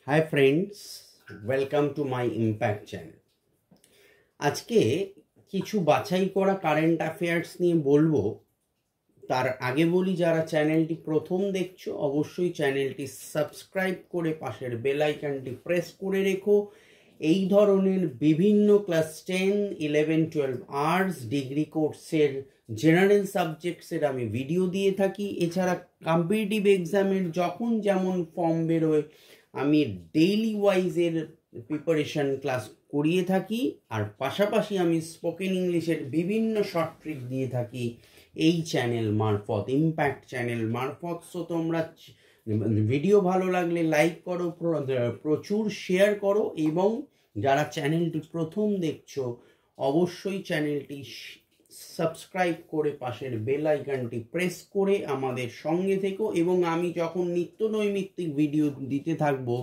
Hi friends, welcome to my impact channel. আজকে কিছু বাছাই করা কারেন্ট অ্যাফেয়ার্স নিয়ে বলবো। তার আগে বলি, যারা চ্যানেলটি প্রথম দেখছো অবশ্যই চ্যানেলটি সাবস্ক্রাইব করে পাশের বেল আইকনটি প্রেস করে রেখো। এই ধরনের বিভিন্ন ক্লাস 10, 11, 12 আর্টস ডিগ্রি কোর্সের জেনারেল সাবজেক্টসের আমি ভিডিও দিয়ে থাকি। এছাড়া কম্পিটিটিভ এক্সামের যখন যেমন ফর্ম বেরোয় আমি ডেইলি ওয়াইজের প্রিপারেশন ক্লাস করিয়ে থাকি। আর পাশাপাশি আমি স্পোকেন ইংলিশের বিভিন্ন শর্ট ট্রিক দিয়ে থাকি এই চ্যানেল মারফত, ইম্প্যাক্ট চ্যানেল মারফত। সো তোমরা ভিডিও ভালো লাগলে লাইক করো, প্রচুর শেয়ার করো, এবং যারা চ্যানেলটি প্রথম দেখছো অবশ্যই চ্যানেলটি সাবস্ক্রাইব করে পাশের বেল আইকনটি প্রেস করে আমাদের সঙ্গে থেকো। এবং আমি যখন নিত্য নৈমিত্তিক ভিডিও দিতে থাকবো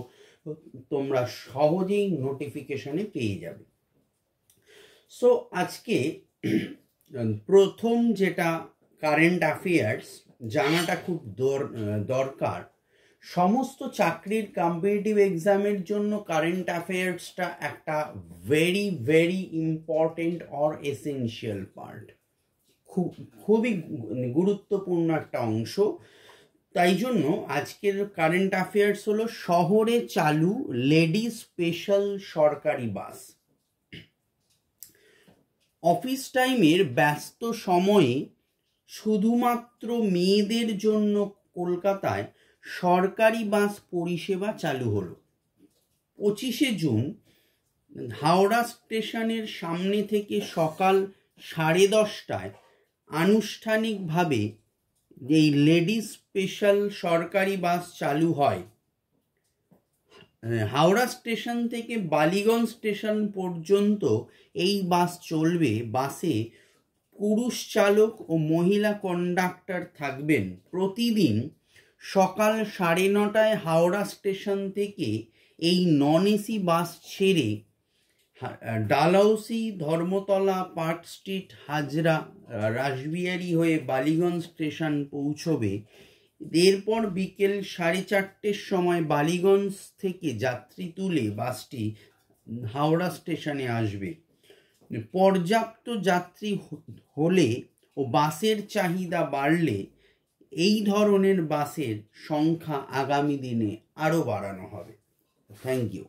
তোমরা সহজেই নোটিফিকেশনে পেয়ে যাবে। সো আজকে প্রথম যেটা কারেন্ট অ্যাফেয়ার্স জানাটা খুব দরকার। সমস্ত চাকরির কম্পিটিটিভ এক্সামের জন্য কারেন্ট অ্যাফেয়ার্সটা একটা very very important or essential part, খুবই গুরুত্বপূর্ণ একটা অংশ। তাই জন্য আজকের কারেন্ট অ্যাফেয়ার্স হলো শহরে চালু লেডি স্পেশাল সরকারি বাস। অফিস টাইমের ব্যস্ত সময়ে শুধুমাত্র মেয়েদের জন্য কলকাতায় সরকারি বাস পরিষেবা চালু হলো। 25শে জুন হাওড়া স্টেশনের সামনে থেকে সকাল 10:30টায় আনুষ্ঠানিকভাবে এই লেডি স্পেশাল সরকারি বাস চালু হয়। হাওড়া স্টেশন থেকে বালিগঞ্জ স্টেশন পর্যন্ত এই বাস চলবে। বাসে পুরুষ চালক ও মহিলা কন্ডাক্টর থাকবেন। প্রতিদিন সকাল 9:30টায় হাওড়া স্টেশন থেকে এই নন এসি বাস ছেড়ে ডালহৌসি, ধর্মতলা, পার্ক স্ট্রিট, হাজরা, রাসবিহারী হয়ে বালিগঞ্জ স্টেশন পৌঁছবে। এরপর বিকেল 4:30টার সময় বালিগঞ্জ থেকে যাত্রী তুলে বাসটি হাওড়া স্টেশনে আসবে। পর্যাপ্ত যাত্রী হলে ও বাসের চাহিদা বাড়লে এই ধরনের বাসের সংখ্যা আগামী দিনে আরও বাড়ানো হবে। Thank you.